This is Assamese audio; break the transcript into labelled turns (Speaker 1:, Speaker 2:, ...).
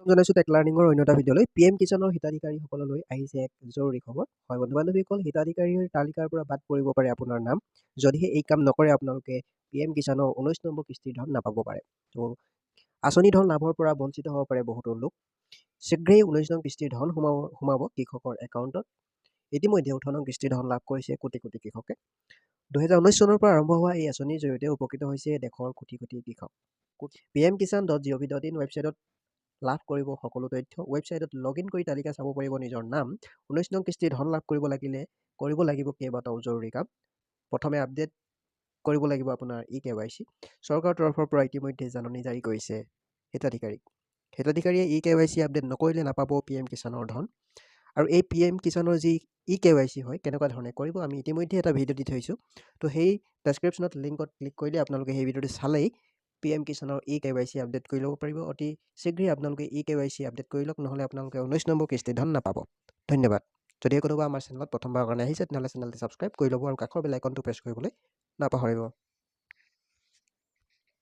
Speaker 1: জনাইছোঁ টেক লাৰ্ণিঙৰ অন্য এটা ভিডিঅ'লৈ। PM কিষাণৰ হিতাধিকাৰীসকললৈ আহিছে এক জৰুৰী খবৰ। হয় বন্ধু-বান্ধৱীসকল, হিতাধিকাৰীৰ তালিকাৰ পৰা বাদ পৰিব পাৰে আপোনাৰ নাম। যদিহে এই কাম নকৰে আপোনালোকে PM কিষাণৰ 19 নম্বৰ কিস্তিৰ ধন নাপাব পাৰে। তো আঁচনি ধন লাভৰ পৰা বঞ্চিত হ'ব পাৰে বহুতো লোক। শীঘ্ৰেই 19 নং কিস্তিৰ ধন সোমাব কৃষকৰ একাউণ্টত। ইতিমধ্যে 18 নং কিস্তিৰ ধন লাভ কৰিছে কোটি কোটি কৃষকে। 2019 চনৰ পৰা আৰম্ভ হোৱা এই আঁচনিৰ জৰিয়তে উপকৃত হৈছে দেশৰ কোটি কোটি কৃষক। pmkisan.gov.in ৱেবছাইটত লাভ কৰিব সকলো তথ্য। ৱেবছাইটত লগ ইন কৰি তালিকা চাব পাৰিব নিজৰ নাম। 19 নং কিস্তিৰ ধন লাভ কৰিব লাগিব কেইবাটাও জৰুৰী কাম। প্ৰথমে আপডেট কৰিব লাগিব আপোনাৰ eKYC। চৰকাৰৰ তৰফৰ পৰা ইতিমধ্যে জাননী জাৰি কৰিছে হিতাধিকাৰীয়ে eKYC আপডেট নকৰিলে নাপাব PM কিষাণৰ ধন। আৰু এই PM কিষাণৰ যি eKYC হয় কেনেকুৱা ধৰণে কৰিব আমি ইতিমধ্যে এটা ভিডিঅ' দি থৈছোঁ। তো সেই ডেছক্ৰিপশ্যনত লিংকত ক্লিক কৰিলে আপোনালোকে সেই ভিডিঅ'টো চালেই PM কিষাণৰ eKYC আপডেট কৰি ল'ব পাৰিব। অতি শীঘ্ৰেই আপোনালোকে eKYC আপডেট কৰি লওক, নহ'লে আপোনালোকে 19 নম্বৰ কিস্তিৰ ধন নাপাব। ধন্যবাদ। যদিহে কোনোবা আমাৰ চেনেলত প্ৰথমবাৰৰ কাৰণে আহিছে তেনেহ'লে চেনেলটো ছাবস্ক্ৰাইব কৰি ল'ব আৰু কাষৰ বেল আইকনটো প্ৰেছ কৰিবলৈ নাপাহৰিব।